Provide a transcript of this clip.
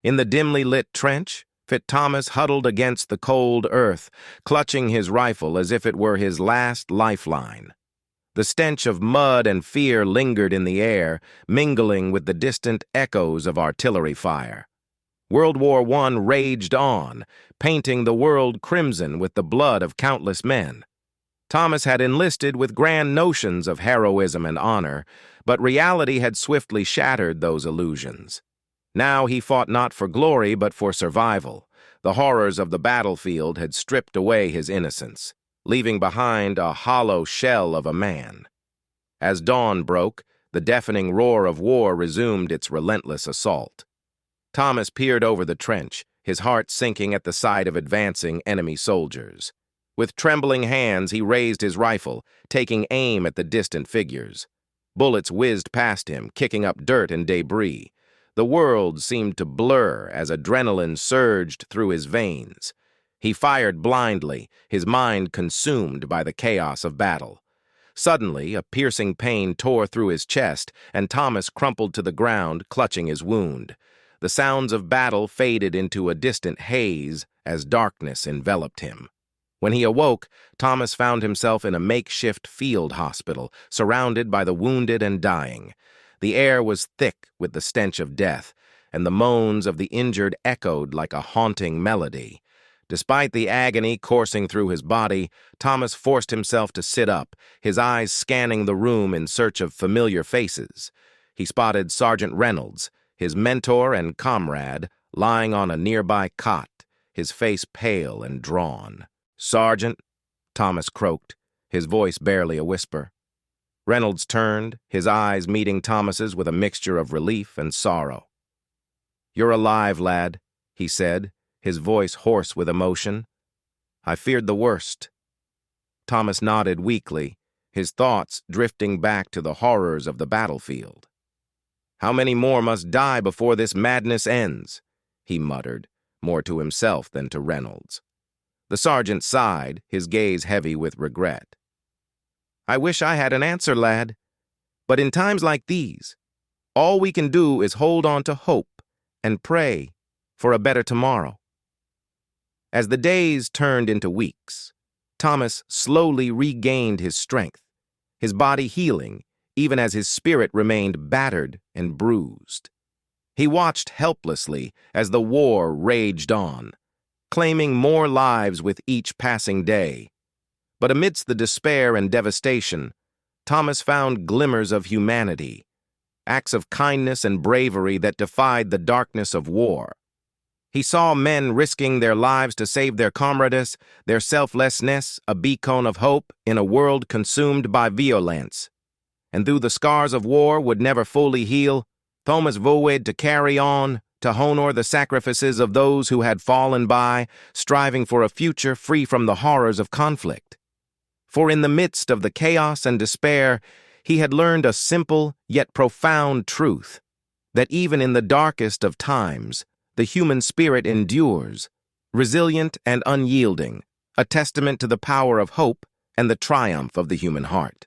In the dimly lit trench, Fit Thomas huddled against the cold earth, clutching his rifle as if it were his last lifeline. The stench of mud and fear lingered in the air, mingling with the distant echoes of artillery fire. World War I raged on, painting the world crimson with the blood of countless men. Thomas had enlisted with grand notions of heroism and honor, but reality had swiftly shattered those illusions. Now he fought not for glory but for survival. The horrors of the battlefield had stripped away his innocence, leaving behind a hollow shell of a man. As dawn broke, the deafening roar of war resumed its relentless assault. Thomas peered over the trench, his heart sinking at the sight of advancing enemy soldiers. With trembling hands, he raised his rifle, taking aim at the distant figures. Bullets whizzed past him, kicking up dirt and debris. The world seemed to blur as adrenaline surged through his veins. He fired blindly, his mind consumed by the chaos of battle. Suddenly, a piercing pain tore through his chest, and Thomas crumpled to the ground, clutching his wound. The sounds of battle faded into a distant haze as darkness enveloped him. When he awoke, Thomas found himself in a makeshift field hospital, surrounded by the wounded and dying. The air was thick with the stench of death, and the moans of the injured echoed like a haunting melody. Despite the agony coursing through his body, Thomas forced himself to sit up, his eyes scanning the room in search of familiar faces. He spotted Sergeant Reynolds, his mentor and comrade, lying on a nearby cot, his face pale and drawn. "Sergeant," Thomas croaked, his voice barely a whisper. Reynolds turned, his eyes meeting Thomas's with a mixture of relief and sorrow. "You're alive, lad," he said, his voice hoarse with emotion. "I feared the worst." Thomas nodded weakly, his thoughts drifting back to the horrors of the battlefield. "How many more must die before this madness ends?" he muttered, more to himself than to Reynolds. The sergeant sighed, his gaze heavy with regret. "I wish I had an answer, lad. But in times like these, all we can do is hold on to hope and pray for a better tomorrow." As the days turned into weeks, Thomas slowly regained his strength, his body healing, even as his spirit remained battered and bruised. He watched helplessly as the war raged on, claiming more lives with each passing day. But amidst the despair and devastation, Thomas found glimmers of humanity, acts of kindness and bravery that defied the darkness of war. He saw men risking their lives to save their comrades, their selflessness a beacon of hope in a world consumed by violence. And though the scars of war would never fully heal, Thomas vowed to carry on, to honor the sacrifices of those who had fallen by, striving for a future free from the horrors of conflict. For in the midst of the chaos and despair, he had learned a simple yet profound truth, that even in the darkest of times, the human spirit endures, resilient and unyielding, a testament to the power of hope and the triumph of the human heart.